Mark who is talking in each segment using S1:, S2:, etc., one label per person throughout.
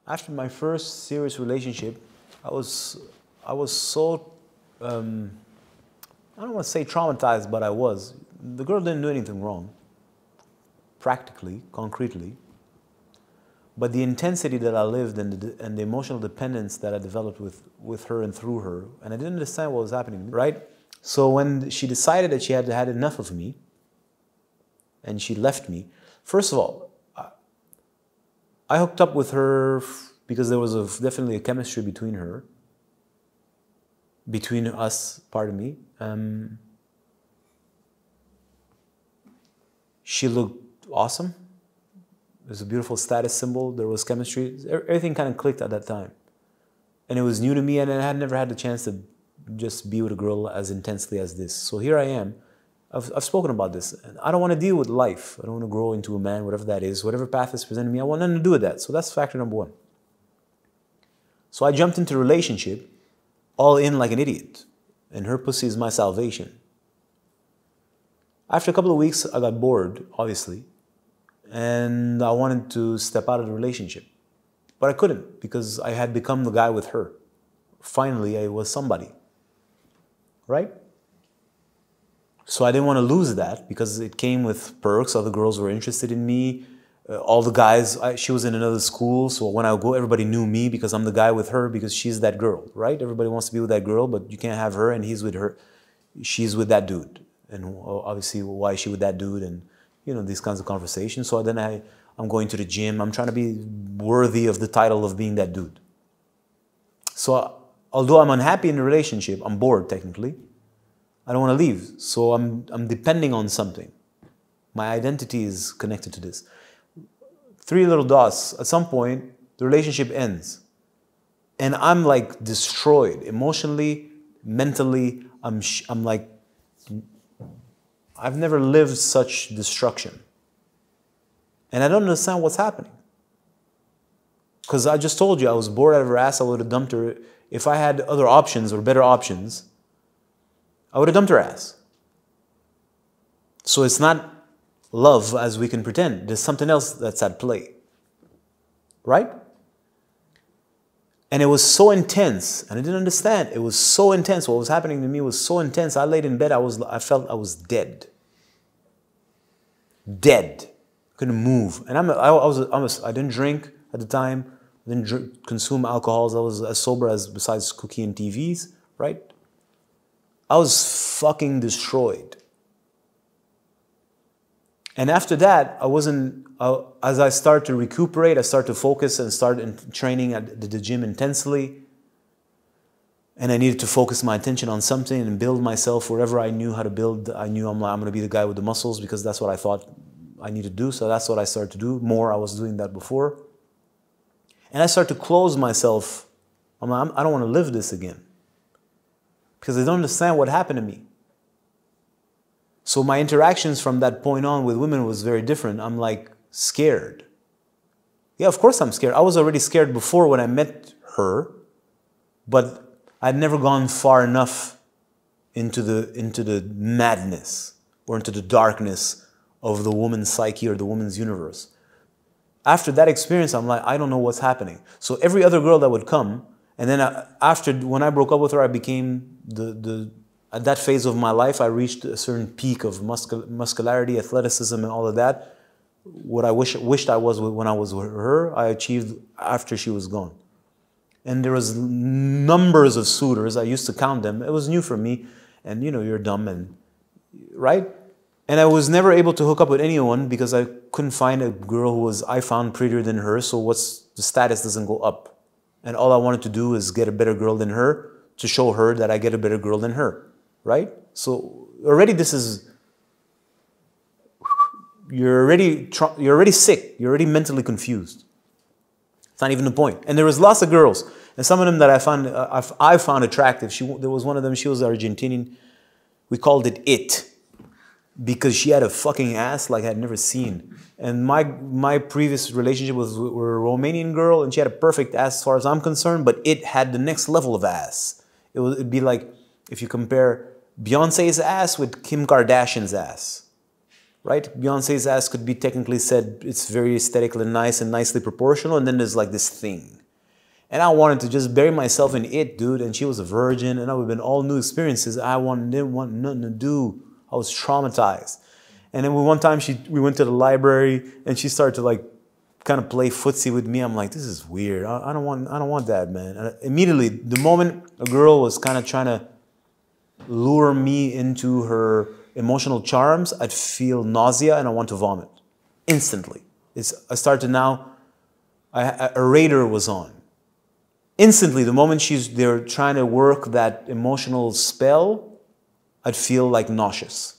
S1: After my first serious relationship, I was so, I don't want to say traumatized, but I was. The girl didn't do anything wrong, practically, concretely. But the intensity that I lived and the emotional dependence that I developed with her and through her, and I didn't understand what was happening, right? So when she decided that she had had enough of me, and she left me, first of all, I hooked up with her because there was definitely a chemistry between us, pardon me. She looked awesome. It was a beautiful status symbol. There was chemistry. Everything kind of clicked at that time. And it was new to me, and I had never had the chance to just be with a girl as intensely as this. So here I am. I've spoken about this. I don't want to deal with life. I don't want to grow into a man, whatever that is. Whatever path is presented to me, I want nothing to do with that. So that's factor number one. So I jumped into a relationship all in like an idiot. And her pussy is my salvation. After a couple of weeks, I got bored, obviously. And I wanted to step out of the relationship. But I couldn't because I had become the guy with her. Finally, I was somebody. Right? So I didn't want to lose that because it came with perks. Other girls were interested in me. All the guys, she was in another school. So when I would go, everybody knew me because I'm the guy with her because she's that girl, right? Everybody wants to be with that girl, but you can't have her and he's with her. She's with that dude. And obviously, why is she with that dude? And, you know, these kinds of conversations. So then I'm going to the gym. I'm trying to be worthy of the title of being that dude. So although I'm unhappy in the relationship, I'm bored technically. I don't want to leave. So I'm depending on something. My identity is connected to this. 3 little dots. At some point, the relationship ends. And I'm like destroyed emotionally, mentally. I'm like, I've never lived such destruction. And I don't understand what's happening. Because I just told you I was bored out of her ass. I would have dumped her. If I had other options or better options, I would have dumped her ass. So it's not love as we can pretend. There's something else that's at play. Right? And it was so intense. And I didn't understand. It was so intense. What was happening to me was so intense. I laid in bed. I felt I was dead. Dead. Couldn't move. And I didn't drink at the time. I didn't consume alcohols. I was as sober as besides cookie and TVs. Right? I was fucking destroyed. And after that, as I started to recuperate, I started to focus and start training at the gym intensely. And I needed to focus my attention on something and build myself wherever I knew how to build. I knew I'm going to be the guy with the muscles because that's what I thought I needed to do. So that's what I started to do more. I was doing that before. And I started to close myself. I don't want to live this again. Because I don't understand what happened to me. So my interactions from that point on with women was very different. I'm like scared. Yeah, of course I'm scared. I was already scared before when I met her, but I'd never gone far enough into the madness or into the darkness of the woman's psyche or the woman's universe. After that experience, I'm like, I don't know what's happening. So every other girl that would come, and then when I broke up with her, I became at that phase of my life, I reached a certain peak of muscularity, athleticism, and all of that. What I wished I was when I was with her, I achieved after she was gone. And there was numbers of suitors. I used to count them. It was new for me. And you know, you're dumb, and right? And I was never able to hook up with anyone because I couldn't find a girl who I found prettier than her. So the status doesn't go up. And all I wanted to do is get a better girl than her to show her that I get a better girl than her. Right? So already you're already sick. You're already mentally confused. It's not even the point. And there was lots of girls. And some of them that I found attractive. There was one of them, she was Argentinian. We called it. Because she had a fucking ass like I'd never seen. And my previous relationship was with a Romanian girl, and she had a perfect ass as far as I'm concerned, but it had the next level of ass. It'd be like if you compare Beyonce's ass with Kim Kardashian's ass. right? Beyonce's ass could be technically said it's very aesthetically nice and nicely proportional, and then there's like this thing. And I wanted to just bury myself in it, dude. And she was a virgin, and that would have been all new experiences. Didn't want nothing to do. I was traumatized. And then one time we went to the library, and she started to like kind of play footsie with me. I'm like, this is weird. I don't want that, man. And immediately, the moment a girl was kind of trying to lure me into her emotional charms, I'd feel nausea and I want to vomit instantly. I started now. A radar was on. Instantly, the moment they're trying to work that emotional spell, I'd feel like nauseous.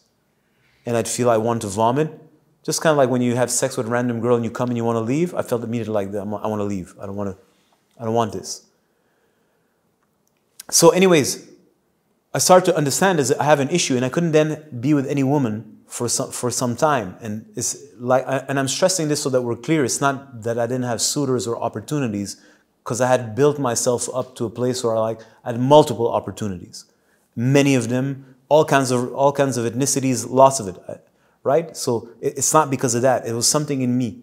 S1: And I'd feel I want to vomit. Just kind of like when you have sex with a random girl and you come and you want to leave. I felt immediately like that. I want to leave. I don't want this. So anyways, I started to understand is I have an issue, and I couldn't then be with any woman for some time. And it's like, and I'm stressing this so that we're clear. It's not that I didn't have suitors or opportunities, because I had built myself up to a place where I had multiple opportunities, many of them, all kinds of ethnicities, lots of it, right? So it's not because of that. It was something in me.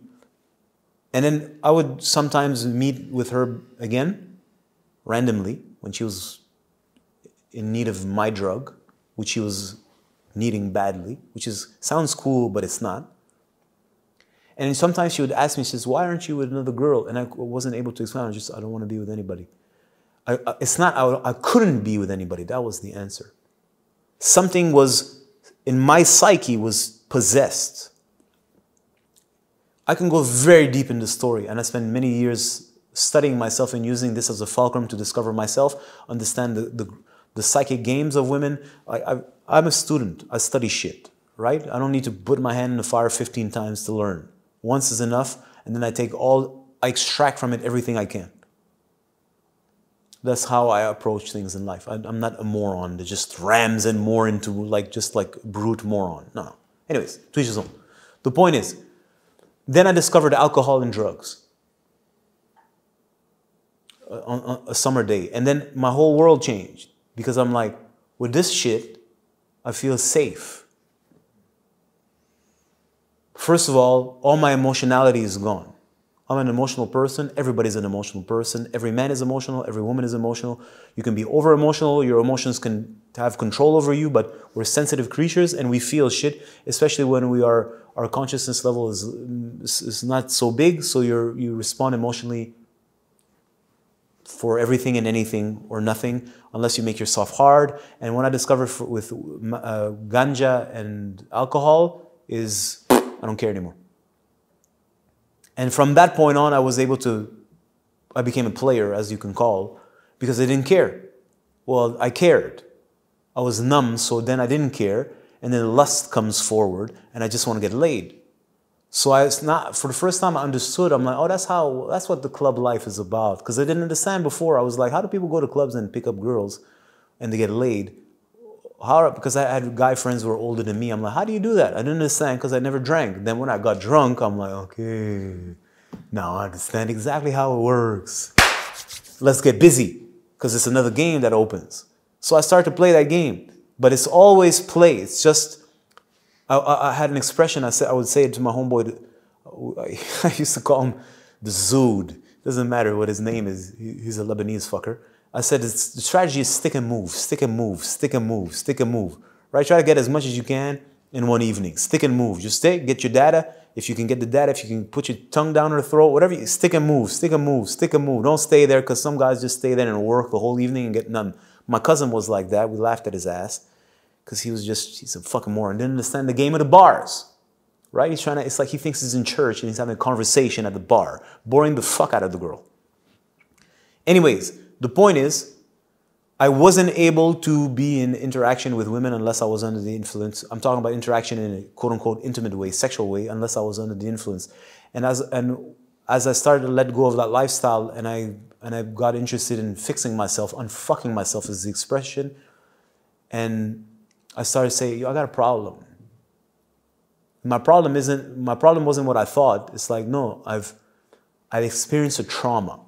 S1: And then I would sometimes meet with her again, randomly, when she was in need of my drug, which she was needing badly, sounds cool, but it's not. And sometimes she would ask me, she says, why aren't you with another girl? And I wasn't able to explain. I don't want to be with anybody. It's not, I couldn't be with anybody. That was the answer. Something was, in my psyche, was possessed. I can go very deep in the story, and I spent many years studying myself and using this as a fulcrum to discover myself, understand the psychic games of women. I'm a student. I study shit, right? I don't need to put my hand in the fire 15 times to learn. Once is enough, and then I extract from it everything I can. That's how I approach things in life. I'm not a moron that just rams and more into just like brute moron. No. Anyways, to each his own. The point is, then I discovered alcohol and drugs on a summer day. And then my whole world changed, because I'm like, with this shit, I feel safe. First of all my emotionality is gone. I'm an emotional person. Everybody's an emotional person. Every man is emotional. Every woman is emotional. You can be over emotional. Your emotions can have control over you, but we're sensitive creatures and we feel shit, especially when our consciousness level is not so big. So you respond emotionally for everything and anything or nothing, unless you make yourself hard. And when I discovered with ganja and alcohol is, I don't care anymore. And from that point on, I became a player, as you can call, because I didn't care. Well, I cared. I was numb, so then I didn't care. And then lust comes forward, and I just want to get laid. So for the first time I understood, I'm like, oh, that's what the club life is about. Because I didn't understand before. I was like, how do people go to clubs and pick up girls and they get laid? Because I had guy friends who were older than me. I'm like, how do you do that? I didn't understand because I never drank. Then when I got drunk, I'm like, okay, now I understand exactly how it works. Let's get busy, because it's another game that opens. So I started to play that game. But it's always play. It's just, I had an expression, I would say it to my homeboy. I used to call him the Zood. Doesn't matter what his name is. He's a Lebanese fucker. I said, the strategy is stick and move, stick and move, stick and move, stick and move. Right? Try to get as much as you can in one evening. Stick and move. Just get your data. If you can get the data, if you can put your tongue down her throat, whatever, stick and move, stick and move, stick and move. Don't stay there, because some guys just stay there and work the whole evening and get none. My cousin was like that. We laughed at his ass because he's a fucking moron. Didn't understand the game of the bars. Right? It's like he thinks he's in church and he's having a conversation at the bar, boring the fuck out of the girl. Anyways, the point is, I wasn't able to be in interaction with women unless I was under the influence. I'm talking about interaction in a quote-unquote intimate way, sexual way, unless I was under the influence. And as I started to let go of that lifestyle, and I got interested in fixing myself, unfucking myself is the expression, and I started to say, yo, I got a problem. My problem wasn't what I thought. It's like, no, I've experienced a trauma.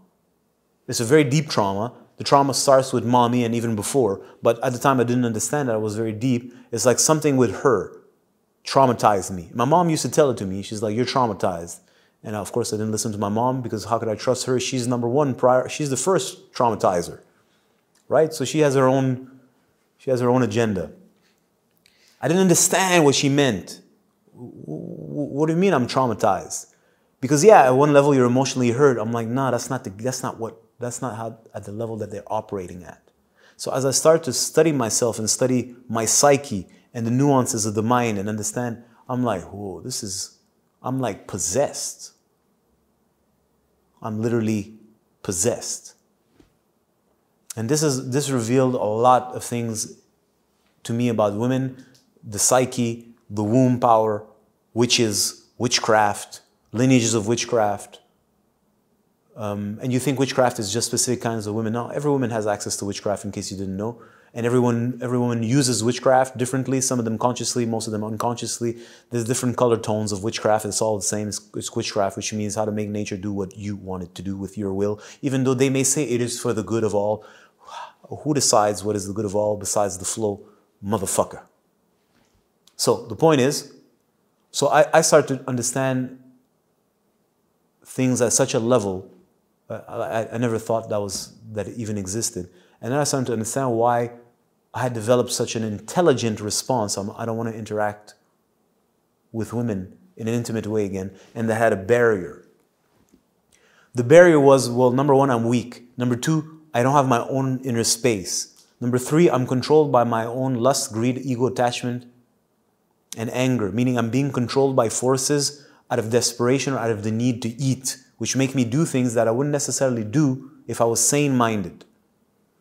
S1: It's a very deep trauma. The trauma starts with mommy and even before. But at the time I didn't understand that it was very deep. It's like something with her. traumatized me. My mom used to tell it to me. She's like, you're traumatized. And of course, I didn't listen to my mom because how could I trust her? She's number one she's the first traumatizer, right? So she has her own agenda. I didn't understand what she meant. What do you mean I'm traumatized? Because yeah, at one level you're emotionally hurt. I'm like, nah, that's not how at the level that they're operating at. So as I start to study myself and study my psyche and the nuances of the mind and understand, I'm like, whoa, I'm like possessed. I'm literally possessed. And this revealed a lot of things to me about women, the psyche, the womb power, witches, witchcraft, lineages of witchcraft. And you think witchcraft is just specific kinds of women. No, every woman has access to witchcraft, in case you didn't know. And every woman uses witchcraft differently, some of them consciously, most of them unconsciously. There's different color tones of witchcraft. It's all the same. It's witchcraft, which means how to make nature do what you want it to do with your will. Even though they may say it is for the good of all. Who decides what is the good of all besides the flow? Motherfucker. So the point is, so I start to understand things at such a level. I never thought that it even existed. And then I started to understand why I had developed such an intelligent response. I don't want to interact with women in an intimate way again. And they had a barrier. The barrier was, well, number one, I'm weak. Number two, I don't have my own inner space. Number three, I'm controlled by my own lust, greed, ego, attachment, and anger. Meaning I'm being controlled by forces out of desperation or out of the need to eat, which make me do things that I wouldn't necessarily do if I was sane-minded,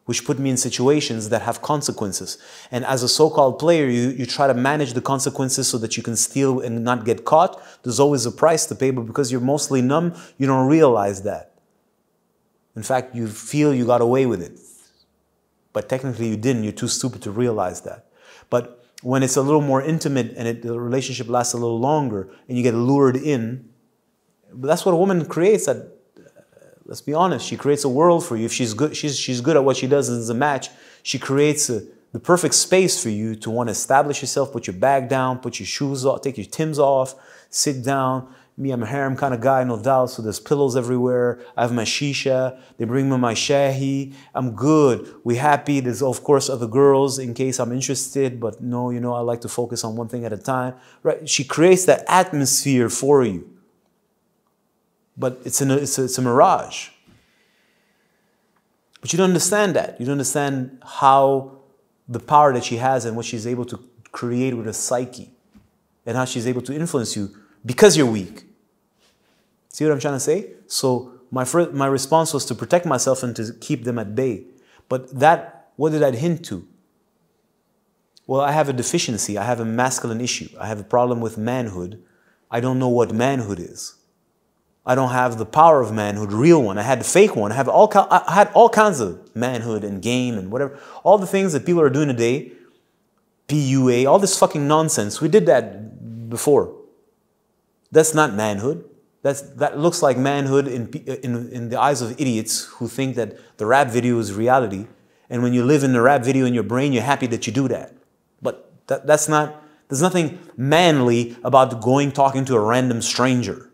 S1: which put me in situations that have consequences. And as a so-called player, you try to manage the consequences so that you can steal and not get caught. There's always a price to pay, but because you're mostly numb, you don't realize that. In fact, you feel you got away with it. But technically you didn't. You're too stupid to realize that. But when it's a little more intimate and the relationship lasts a little longer and you get lured in, that's what a woman creates. Let's be honest, she creates a world for you. If she's good, she's good at what she does as a match. She creates the perfect space for you to want to establish yourself, put your bag down, put your shoes off, take your Timbs off, sit down. Me, I'm a harem kind of guy, no doubt, so there's pillows everywhere. I have my shisha. They bring me my shahi. I'm good. We happy. There's, of course, other girls in case I'm interested, but no, I like to focus on one thing at a time. Right? She creates that atmosphere for you. But it's a mirage. But you don't understand that. You don't understand how the power that she has and what she's able to create with her psyche and how she's able to influence you because you're weak. See what I'm trying to say? So my response was to protect myself and to keep them at bay. But what did that hint to? Well, I have a deficiency. I have a masculine issue. I have a problem with manhood. I don't know what manhood is. I don't have the power of manhood, real one. I had the fake one. I had all kinds of manhood and game and whatever. All the things that people are doing today, PUA, all this fucking nonsense. We did that before. That's not manhood. That looks like manhood in the eyes of idiots who think that the rap video is reality. And when you live in the rap video in your brain, you're happy that you do that. But that's not, there's nothing manly about talking to a random stranger.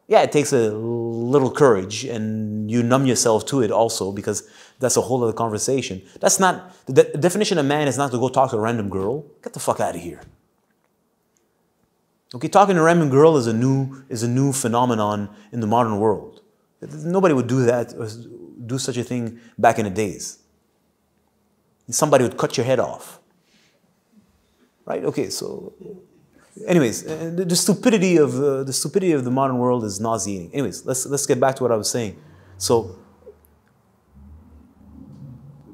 S1: Yeah, it takes a little courage and you numb yourself to it also because that's a whole other conversation. That's not, the definition of man is not to go talk to a random girl. Get the fuck out of here. Okay, talking to a random girl is a new phenomenon in the modern world. Nobody would do that or do such a thing back in the days. Somebody would cut your head off. Right? Okay, so anyways, the stupidity of the modern world is nauseating. Anyways, let's get back to what I was saying. So,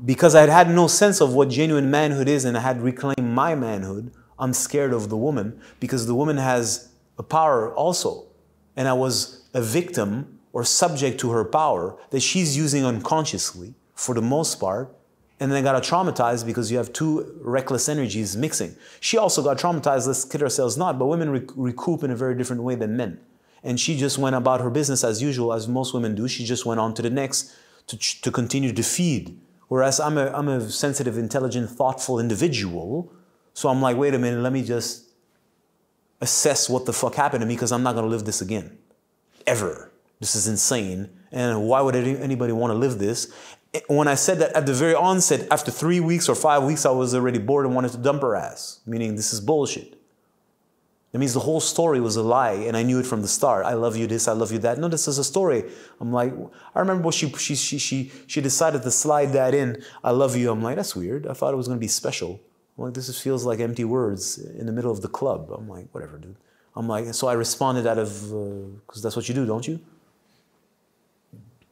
S1: because I had no sense of what genuine manhood is and I had reclaimed my manhood, I'm scared of the woman because the woman has a power also. And I was a victim or subject to her power that she's using unconsciously for the most part. And then I got traumatized because you have two reckless energies mixing. She also got traumatized, let's kid ourselves not, but women recoup in a very different way than men. And she just went about her business as usual, as most women do. She just went on to the next to continue to feed. Whereas I'm a sensitive, intelligent, thoughtful individual. So I'm like, wait a minute, let me just assess what the fuck happened to me because I'm not going to live this again. Ever. This is insane. And why would anybody want to live this? When I said that at the very onset, after 3 weeks or 5 weeks, I was already bored and wanted to dump her ass. Meaning this is bullshit. That means the whole story was a lie and I knew it from the start. I love you this, I love you that. No, this is a story. I'm like, I remember when she decided to slide that in. I love you. I'm like, that's weird. I thought it was going to be special. I'm like, this feels like empty words in the middle of the club. I'm like, whatever, dude. I'm like, so I responded out of, because that's what you do, don't you?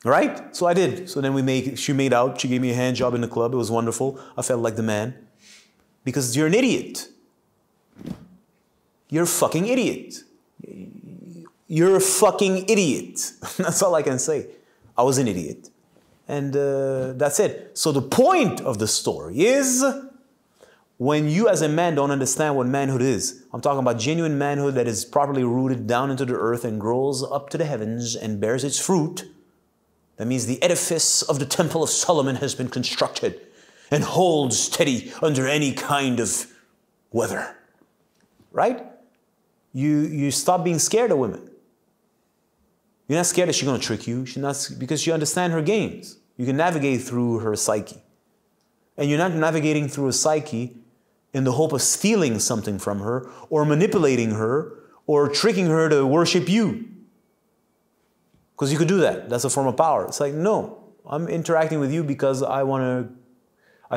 S1: Right? So I did. So then she made out. She gave me a hand job in the club. It was wonderful. I felt like the man. Because you're an idiot. You're a fucking idiot. You're a fucking idiot. That's all I can say. I was an idiot. And that's it. So the point of the story is when you as a man don't understand what manhood is. I'm talking about genuine manhood that is properly rooted down into the earth and grows up to the heavens and bears its fruit. That means the edifice of the Temple of Solomon has been constructed and holds steady under any kind of weather. Right? You stop being scared of women. You're not scared that she's going to trick you. She's not, because you understand her games. You can navigate through her psyche. And you're not navigating through a psyche in the hope of stealing something from her or manipulating her or tricking her to worship you. Because you could do that. That's a form of power. It's like, no, I'm interacting with you because I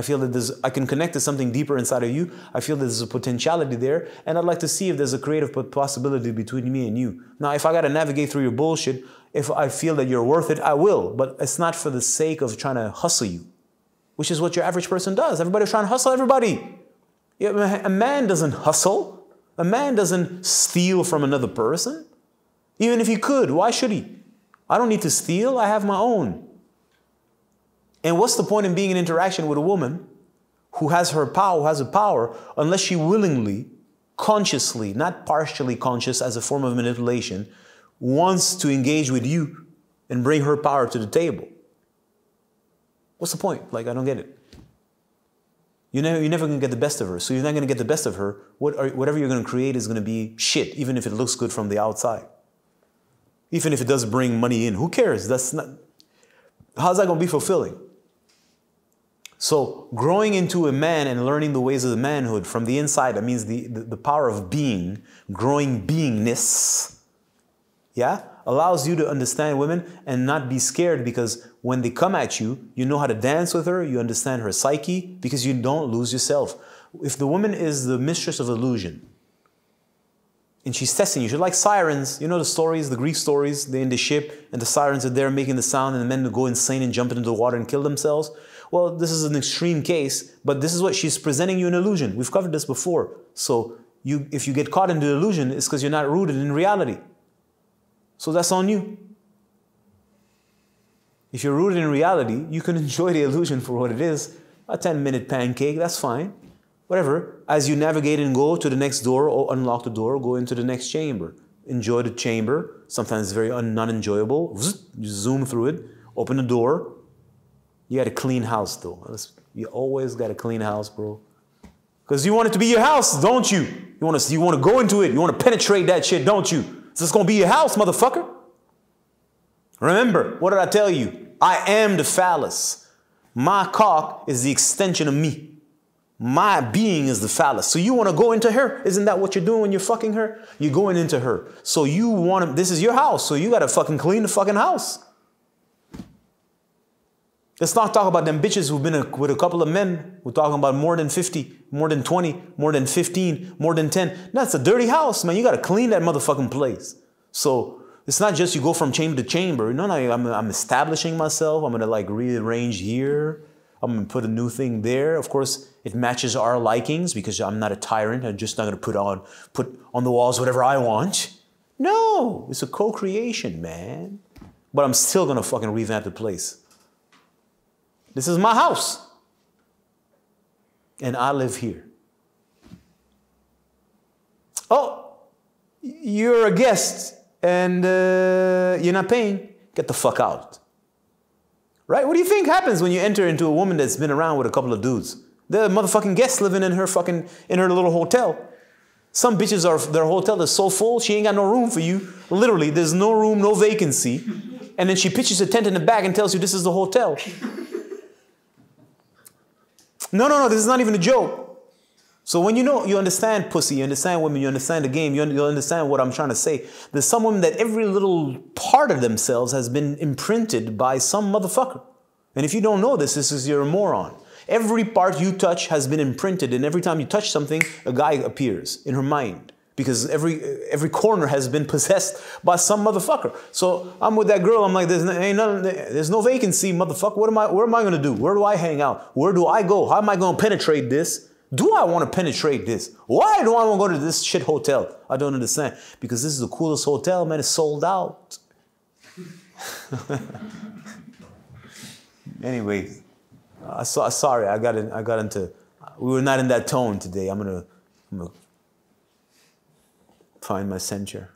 S1: feel that I can connect to something deeper inside of you. I feel that there's a potentiality there. And I'd like to see if there's a creative possibility between me and you. Now, if I got to navigate through your bullshit, if I feel that you're worth it, I will. But it's not for the sake of trying to hustle you, which is what your average person does. Everybody's trying to hustle everybody. A man doesn't hustle. A man doesn't steal from another person. Even if he could, why should he? I don't need to steal. I have my own. And what's the point in being in interaction with a woman who has her power, who has a power, unless she willingly, consciously, not partially conscious as a form of manipulation, wants to engage with you and bring her power to the table? What's the point? Like, I don't get it. You're never going to get the best of her. So you're not going to get the best of her. Whatever you're going to create is going to be shit, even if it looks good from the outside. Even if it does bring money in. Who cares? How's that going to be fulfilling? So growing into a man and learning the ways of the manhood from the inside, that means the power of being, growing beingness, yeah, allows you to understand women and not be scared, because when they come at you, you know how to dance with her, you understand her psyche, because you don't lose yourself. If the woman is the mistress of illusion, and she's testing you, she's like sirens. You know the stories, the Greek stories, they're in the ship and the sirens are there making the sound and the men go insane and jump into the water and kill themselves. Well, this is an extreme case, but this is what she's presenting you an illusion. We've covered this before. So if you get caught in the illusion, it's because you're not rooted in reality. So that's on you. If you're rooted in reality, you can enjoy the illusion for what it is. A 10-minute pancake, that's fine. Whatever. As you navigate and go to the next door or unlock the door, go into the next chamber. Enjoy the chamber. Sometimes it's very non-enjoyable. You zoom through it. Open the door. You got a clean house, though. You always got a clean house, bro. Because you want it to be your house, don't you? You want to go into it. You want to penetrate that shit, don't you? So it's going to be your house, motherfucker. Remember, what did I tell you? I am the phallus. My cock is the extension of me. My being is the phallus. So you want to go into her. Isn't that what you're doing when you're fucking her? You're going into her. So you want to, this is your house. So you got to fucking clean the fucking house. Let's not talk about them bitches who've been with a couple of men. We're talking about more than 50, more than 20, more than 15, more than 10. That's a dirty house, man. You got to clean that motherfucking place. So it's not just you go from chamber to chamber. No, I'm establishing myself. I'm going to like rearrange here. I'm going to put a new thing there. Of course, it matches our likings because I'm not a tyrant. I'm just not going to put on the walls whatever I want. No, it's a co-creation, man. But I'm still going to fucking revamp the place. This is my house. And I live here. Oh, you're a guest and you're not paying. Get the fuck out. Right? What do you think happens when you enter into a woman that's been around with a couple of dudes? The motherfucking guests living in her little hotel. Some bitches their hotel is so full, she ain't got no room for you. Literally, there's no room, no vacancy. And then she pitches a tent in the back and tells you this is the hotel. No, this is not even a joke. So when you understand pussy, you understand women, you understand the game, you understand what I'm trying to say. There's some women that every little part of themselves has been imprinted by some motherfucker. And if you don't know this is you're a moron. Every part you touch has been imprinted, and every time you touch something, a guy appears in her mind. Because every corner has been possessed by some motherfucker. So I'm with that girl, I'm like, there's no vacancy, motherfucker. Where am I gonna do? Where do I hang out? Where do I go? How am I gonna penetrate this? Do I want to penetrate this? Why do I want to go to this shit hotel? I don't understand. Because this is the coolest hotel, man. It's sold out. Anyway, sorry, I got into. We were not in that tone today. I'm gonna find my censure.